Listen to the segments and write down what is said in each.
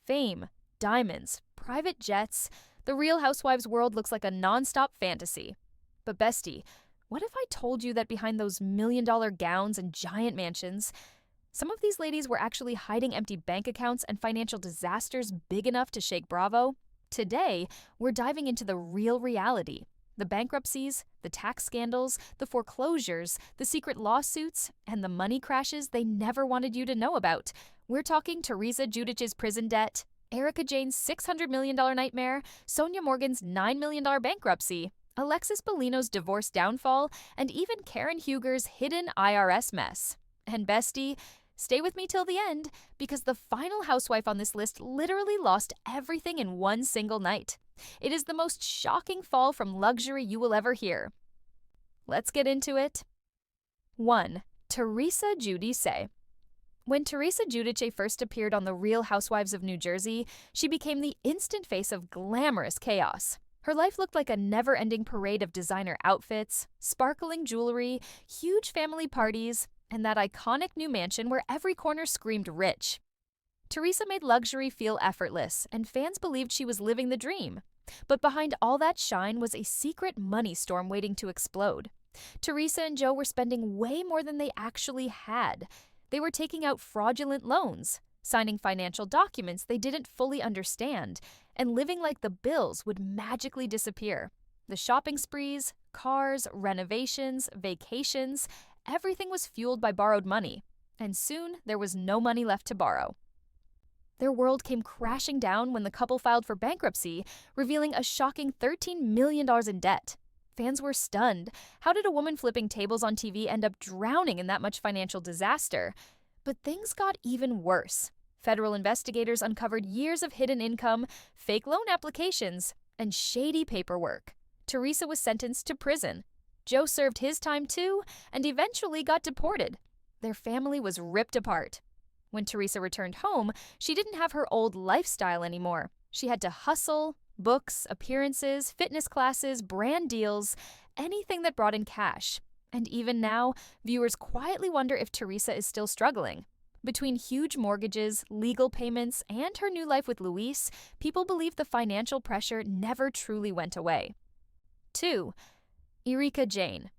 Fame, diamonds, private jets. The Real Housewives world looks like a nonstop fantasy. But bestie, what if I told you that behind those million-dollar gowns and giant mansions, some of these ladies were actually hiding empty bank accounts and financial disasters big enough to shake Bravo? Today, we're diving into the real reality. The bankruptcies, the tax scandals, the foreclosures, the secret lawsuits, and the money crashes they never wanted you to know about. We're talking Teresa Giudice's prison debt, Erika Jayne's $600 million nightmare, Sonia Morgan's $9 million bankruptcy, Alexis Bellino's divorce downfall, and even Karen Huger's hidden IRS mess. And bestie, stay with me till the end, because the final housewife on this list literally lost everything in one single night. It is the most shocking fall from luxury you will ever hear. Let's get into it. 1. Teresa Giudice. When Teresa Giudice first appeared on The Real Housewives of New Jersey, she became the instant face of glamorous chaos. Her life looked like a never-ending parade of designer outfits, sparkling jewelry, huge family parties, and that iconic new mansion where every corner screamed rich. Teresa made luxury feel effortless, and fans believed she was living the dream. But behind all that shine was a secret money storm waiting to explode. Teresa and Joe were spending way more than they actually had. They were taking out fraudulent loans, signing financial documents they didn't fully understand, and living like the bills would magically disappear. The shopping sprees, cars, renovations, vacations, everything was fueled by borrowed money, and soon there was no money left to borrow. Their world came crashing down when the couple filed for bankruptcy, revealing a shocking $13 million in debt. Fans were stunned. How did a woman flipping tables on TV end up drowning in that much financial disaster? But things got even worse. Federal investigators uncovered years of hidden income, fake loan applications, and shady paperwork. Teresa was sentenced to prison. Joe served his time too, and eventually got deported. Their family was ripped apart. When Teresa returned home, she didn't have her old lifestyle anymore. She had to hustle, books, appearances, fitness classes, brand deals, anything that brought in cash. And even now, viewers quietly wonder if Teresa is still struggling. Between huge mortgages, legal payments, and her new life with Luis, people believe the financial pressure never truly went away. 2. Erika Jayne.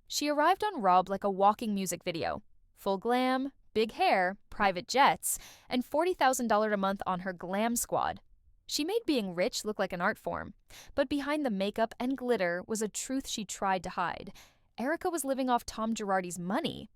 She arrived on Rob like a walking music video. Full glam, big hair, private jets, and $40,000 a month on her glam squad. She made being rich look like an art form, but behind the makeup and glitter was a truth she tried to hide. Erika was living off Tom Girardi's money,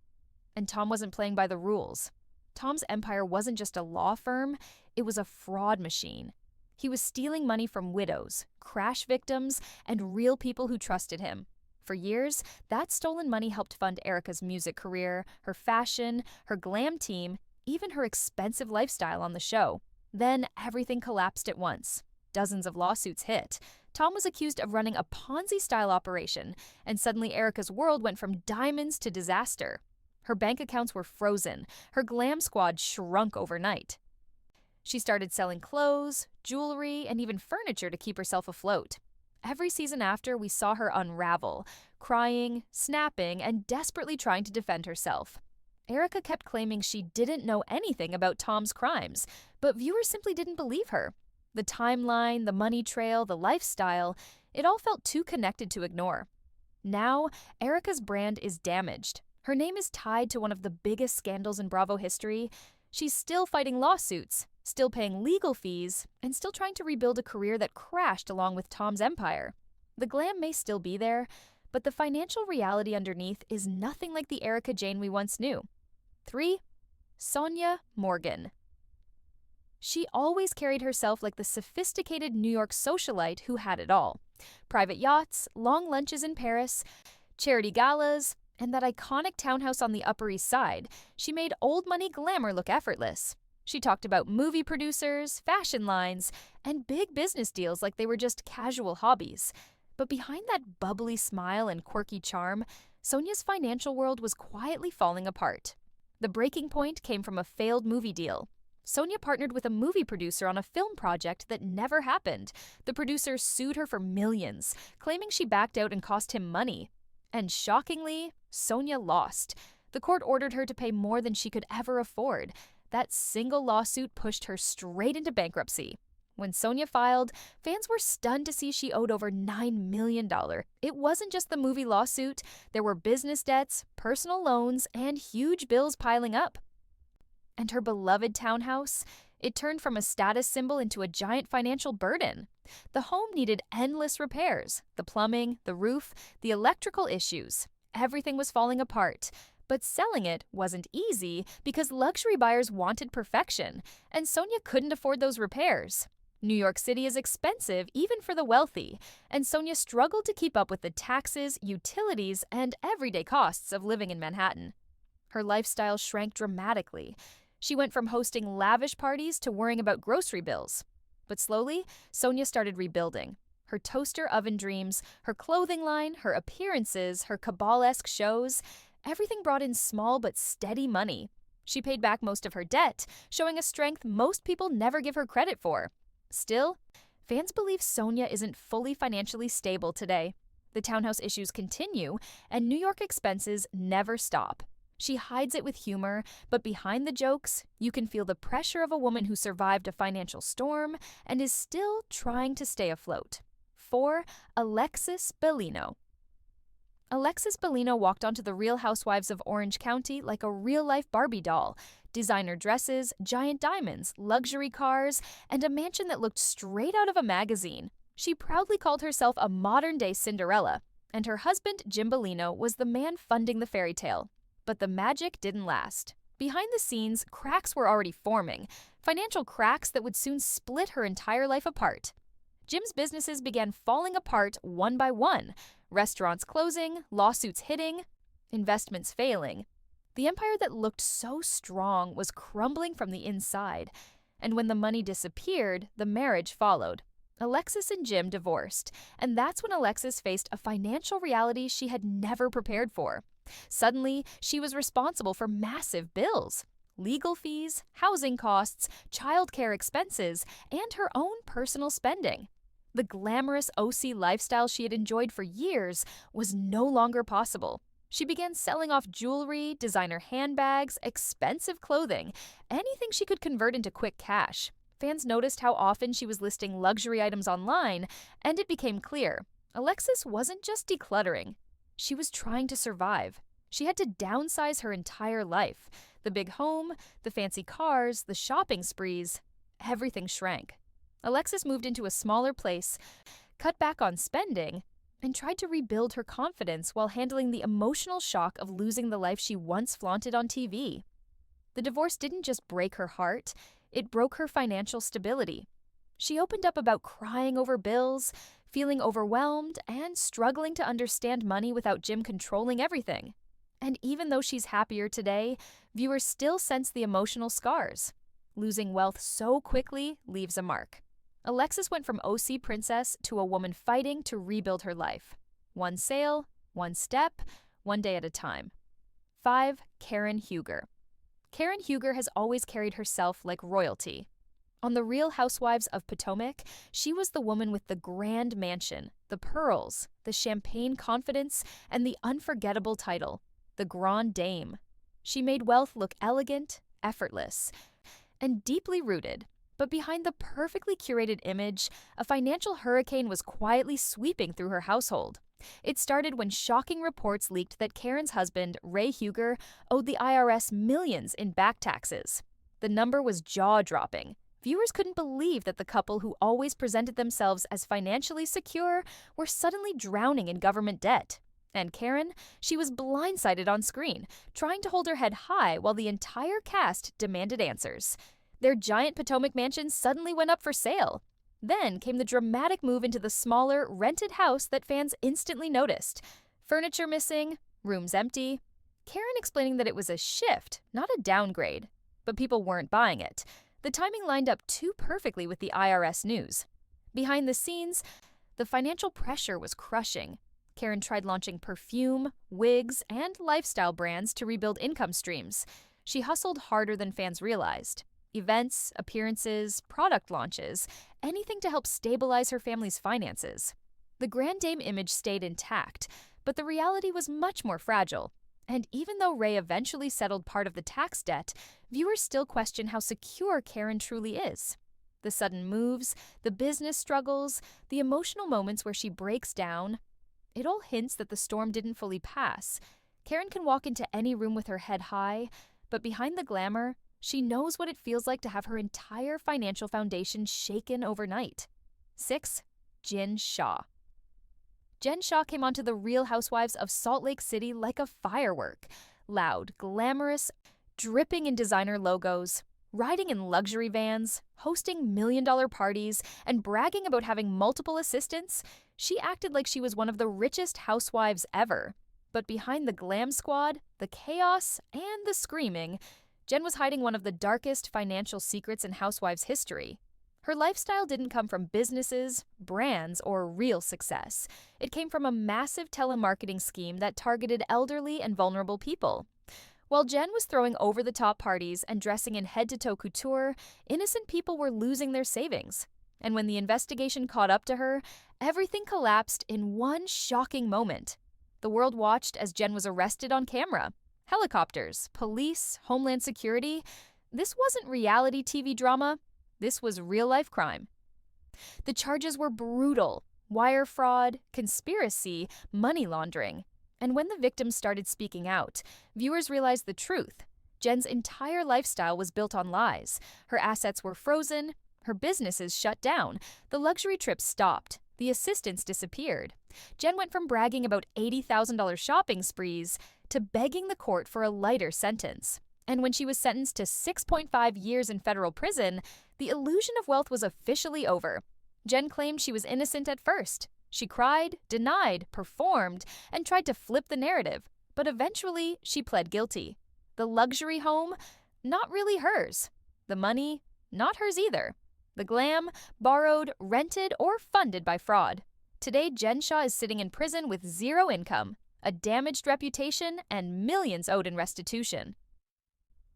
and Tom wasn't playing by the rules. Tom's empire wasn't just a law firm, it was a fraud machine. He was stealing money from widows, crash victims, and real people who trusted him. For years, that stolen money helped fund Erika's music career, her fashion, her glam team, even her expensive lifestyle on the show. Then everything collapsed at once. Dozens of lawsuits hit. Tom was accused of running a Ponzi-style operation, and suddenly Erika's world went from diamonds to disaster. Her bank accounts were frozen. Her glam squad shrunk overnight. She started selling clothes, jewelry, and even furniture to keep herself afloat. Every season after, we saw her unravel, crying, snapping, and desperately trying to defend herself. Erika kept claiming she didn't know anything about Tom's crimes, but viewers simply didn't believe her. The timeline, the money trail, the lifestyle, it all felt too connected to ignore. Now, Erika's brand is damaged. Her name is tied to one of the biggest scandals in Bravo history. She's still fighting lawsuits, still paying legal fees, and still trying to rebuild a career that crashed along with Tom's empire. The glam may still be there, but the financial reality underneath is nothing like the Erika Jayne we once knew. 3. Sonia Morgan. She always carried herself like the sophisticated New York socialite who had it all. Private yachts, long lunches in Paris, charity galas, and that iconic townhouse on the Upper East Side. She made old money glamour look effortless. She talked about movie producers, fashion lines, and big business deals like they were just casual hobbies. But behind that bubbly smile and quirky charm, Sonia's financial world was quietly falling apart. The breaking point came from a failed movie deal. Sonia partnered with a movie producer on a film project that never happened. The producer sued her for millions, claiming she backed out and cost him money. And shockingly, Sonia lost. The court ordered her to pay more than she could ever afford. That single lawsuit pushed her straight into bankruptcy. When Sonia filed, fans were stunned to see she owed over $9 million. It wasn't just the movie lawsuit, there were business debts, personal loans, and huge bills piling up. And her beloved townhouse? It turned from a status symbol into a giant financial burden. The home needed endless repairs: the plumbing, the roof, the electrical issues. Everything was falling apart. But selling it wasn't easy because luxury buyers wanted perfection, and Sonia couldn't afford those repairs. New York City is expensive even for the wealthy, and Sonia struggled to keep up with the taxes, utilities, and everyday costs of living in Manhattan. Her lifestyle shrank dramatically. She went from hosting lavish parties to worrying about grocery bills. But slowly, Sonia started rebuilding. Her toaster oven dreams, her clothing line, her appearances, her cabal-esque shows, everything brought in small but steady money. She paid back most of her debt, showing a strength most people never give her credit for. Still, fans believe Sonia isn't fully financially stable today. The townhouse issues continue, and New York expenses never stop. She hides it with humor, but behind the jokes, you can feel the pressure of a woman who survived a financial storm and is still trying to stay afloat. 4. Alexis Bellino. Alexis Bellino walked onto the Real Housewives of Orange County like a real-life Barbie doll. Designer dresses, giant diamonds, luxury cars, and a mansion that looked straight out of a magazine. She proudly called herself a modern-day Cinderella, and her husband, Jim Bellino, was the man funding the fairy tale. But the magic didn't last. Behind the scenes, cracks were already forming, financial cracks that would soon split her entire life apart. Jim's businesses began falling apart one by one. Restaurants closing, lawsuits hitting, investments failing. The empire that looked so strong was crumbling from the inside. And when the money disappeared, the marriage followed. Alexis and Jim divorced, and that's when Alexis faced a financial reality she had never prepared for. Suddenly, she was responsible for massive bills: legal fees, housing costs, childcare expenses, and her own personal spending. The glamorous OC lifestyle she had enjoyed for years was no longer possible. She began selling off jewelry, designer handbags, expensive clothing, anything she could convert into quick cash. Fans noticed how often she was listing luxury items online, and it became clear Alexis wasn't just decluttering. She was trying to survive. She had to downsize her entire life. The big home, the fancy cars, the shopping sprees, everything shrank. Alexis moved into a smaller place, cut back on spending, and tried to rebuild her confidence while handling the emotional shock of losing the life she once flaunted on TV. The divorce didn't just break her heart, it broke her financial stability. She opened up about crying over bills, feeling overwhelmed, and struggling to understand money without Jim controlling everything. And even though she's happier today, viewers still sense the emotional scars. Losing wealth so quickly leaves a mark. Alexis went from OC princess to a woman fighting to rebuild her life. One sale, one step, one day at a time. 5. Karen Huger. Karen Huger has always carried herself like royalty. On The Real Housewives of Potomac, she was the woman with the grand mansion, the pearls, the champagne confidence, and the unforgettable title, the Grande Dame. She made wealth look elegant, effortless, and deeply rooted. But behind the perfectly curated image, a financial hurricane was quietly sweeping through her household. It started when shocking reports leaked that Karen's husband, Ray Huger, owed the IRS millions in back taxes. The number was jaw-dropping. Viewers couldn't believe that the couple who always presented themselves as financially secure were suddenly drowning in government debt. And Karen, she was blindsided on screen, trying to hold her head high while the entire cast demanded answers. Their giant Potomac mansion suddenly went up for sale. Then came the dramatic move into the smaller, rented house that fans instantly noticed. Furniture missing, rooms empty. Karen explaining that it was a shift, not a downgrade. But people weren't buying it. The timing lined up too perfectly with the IRS news. Behind the scenes, the financial pressure was crushing. Karen tried launching perfume, wigs, and lifestyle brands to rebuild income streams. She hustled harder than fans realized. Events, appearances, product launches, anything to help stabilize her family's finances. The Grande Dame image stayed intact, but the reality was much more fragile. And even though Ray eventually settled part of the tax debt, viewers still question how secure Karen truly is. The sudden moves, the business struggles, the emotional moments where she breaks down, it all hints that the storm didn't fully pass. Karen can walk into any room with her head high, but behind the glamour, she knows what it feels like to have her entire financial foundation shaken overnight. 6. Jen Shah. Jen Shah came onto the Real Housewives of Salt Lake City like a firework. Loud, glamorous, dripping in designer logos, riding in luxury vans, hosting million-dollar parties, and bragging about having multiple assistants, she acted like she was one of the richest housewives ever. But behind the glam squad, the chaos, and the screaming, Jen was hiding one of the darkest financial secrets in Housewives history. Her lifestyle didn't come from businesses, brands, or real success. It came from a massive telemarketing scheme that targeted elderly and vulnerable people. While Jen was throwing over-the-top parties and dressing in head-to-toe couture, innocent people were losing their savings. And when the investigation caught up to her, everything collapsed in one shocking moment. The world watched as Jen was arrested on camera. Helicopters, police, Homeland Security. This wasn't reality TV drama. This was real-life crime. The charges were brutal: wire fraud, conspiracy, money laundering. And when the victims started speaking out, viewers realized the truth. Jen's entire lifestyle was built on lies. Her assets were frozen, her businesses shut down, the luxury trips stopped, the assistants disappeared. Jen went from bragging about $80,000 shopping sprees to begging the court for a lighter sentence. And when she was sentenced to 6.5 years in federal prison, the illusion of wealth was officially over. Jen claimed she was innocent at first. She cried, denied, performed, and tried to flip the narrative. But eventually, she pled guilty. The luxury home? Not really hers. The money? Not hers either. The glam? Borrowed, rented, or funded by fraud. Today, Jen Shah is sitting in prison with zero income, a damaged reputation, and millions owed in restitution.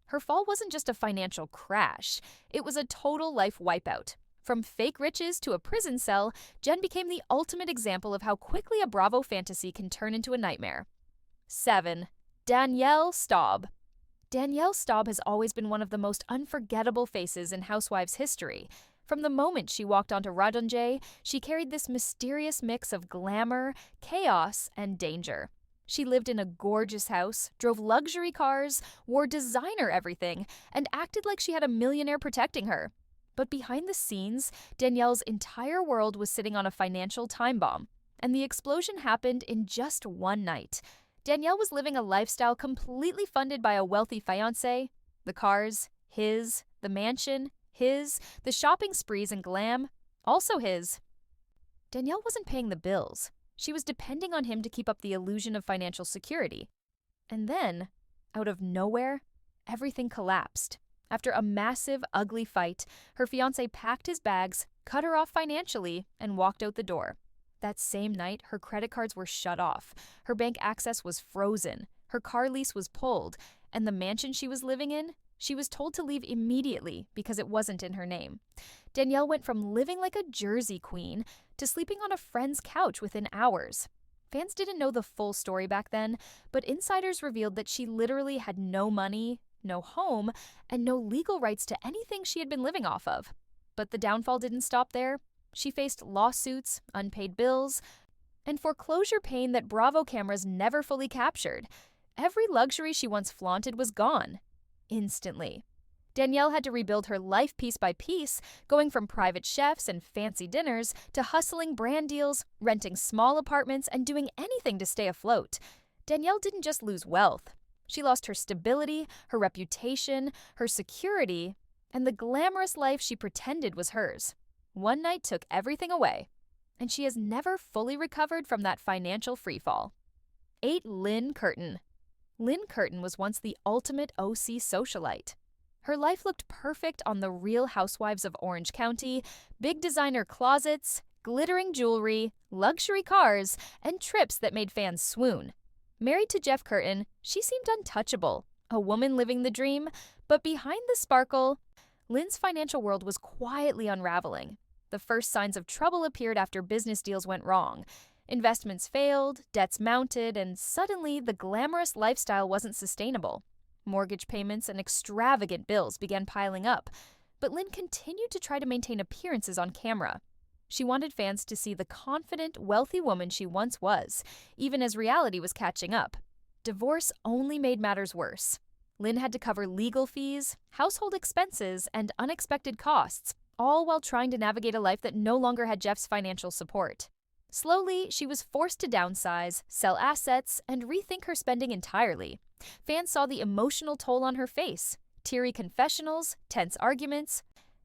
Her fall wasn't just a financial crash. It was a total life wipeout. From fake riches to a prison cell, Jen became the ultimate example of how quickly a Bravo fantasy can turn into a nightmare. 7. Danielle Staub. Danielle Staub has always been one of the most unforgettable faces in Housewives history. From the moment she walked onto Radonjay, she carried this mysterious mix of glamour, chaos, and danger. She lived in a gorgeous house, drove luxury cars, wore designer everything, and acted like she had a millionaire protecting her. But behind the scenes, Danielle's entire world was sitting on a financial time bomb, and the explosion happened in just one night. Danielle was living a lifestyle completely funded by a wealthy fiancé. The cars, his. The mansion, his. The shopping sprees and glam, also his. Danielle wasn't paying the bills. She was depending on him to keep up the illusion of financial security. And then, out of nowhere, everything collapsed. After a massive, ugly fight, her fiancé packed his bags, cut her off financially, and walked out the door. That same night, her credit cards were shut off, her bank access was frozen, her car lease was pulled, and the mansion she was living in, she was told to leave immediately because it wasn't in her name. Danielle went from living like a Jersey queen to sleeping on a friend's couch within hours. Fans didn't know the full story back then, but insiders revealed that she literally had no money, no home, and no legal rights to anything she had been living off of. But the downfall didn't stop there. She faced lawsuits, unpaid bills, and foreclosure pain that Bravo cameras never fully captured. Every luxury she once flaunted was gone. Instantly. Danielle had to rebuild her life piece by piece, going from private chefs and fancy dinners to hustling brand deals, renting small apartments, and doing anything to stay afloat. Danielle didn't just lose wealth. She lost her stability, her reputation, her security, and the glamorous life she pretended was hers. One night took everything away, and she has never fully recovered from that financial freefall. 8. Lynn Curtin. Lynn Curtin was once the ultimate OC socialite. Her life looked perfect on the Real Housewives of Orange County: big designer closets, glittering jewelry, luxury cars, and trips that made fans swoon. Married to Jeff Curtin, she seemed untouchable, a woman living the dream, but behind the sparkle, Lynn's financial world was quietly unraveling. The first signs of trouble appeared after business deals went wrong. Investments failed, debts mounted, and suddenly the glamorous lifestyle wasn't sustainable. Mortgage payments and extravagant bills began piling up, but Lynn continued to try to maintain appearances on camera. She wanted fans to see the confident, wealthy woman she once was, even as reality was catching up. Divorce only made matters worse. Lynn had to cover legal fees, household expenses, and unexpected costs, all while trying to navigate a life that no longer had Jeff's financial support. Slowly, she was forced to downsize, sell assets, and rethink her spending entirely. Fans saw the emotional toll on her face. Teary confessionals, tense arguments,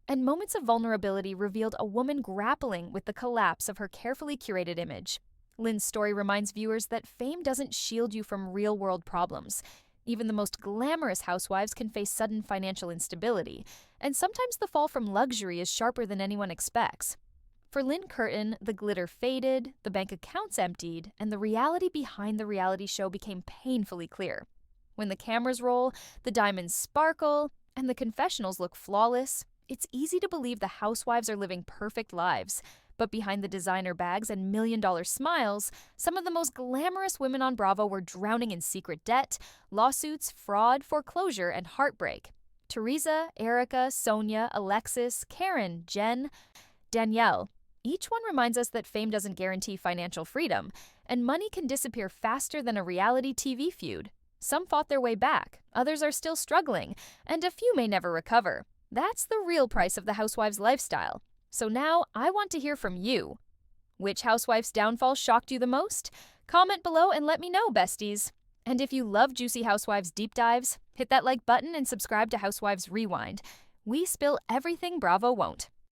and moments of vulnerability revealed a woman grappling with the collapse of her carefully curated image. Lynn's story reminds viewers that fame doesn't shield you from real-world problems. Even the most glamorous housewives can face sudden financial instability, and sometimes the fall from luxury is sharper than anyone expects. For Lynn Curtin, the glitter faded, the bank accounts emptied, and the reality behind the reality show became painfully clear. When the cameras roll, the diamonds sparkle, and the confessionals look flawless, it's easy to believe the housewives are living perfect lives. But behind the designer bags and million-dollar smiles, some of the most glamorous women on Bravo were drowning in secret debt, lawsuits, fraud, foreclosure, and heartbreak. Teresa, Erica, Sonia, Alexis, Karen, Jen, Danielle. Each one reminds us that fame doesn't guarantee financial freedom, and money can disappear faster than a reality TV feud. Some fought their way back, others are still struggling, and a few may never recover. That's the real price of the housewives' lifestyle. So now I want to hear from you. Which housewife's downfall shocked you the most? Comment below and let me know, besties. And if you love juicy Housewives deep dives, hit that like button and subscribe to Housewives Rewind. We spill everything Bravo won't.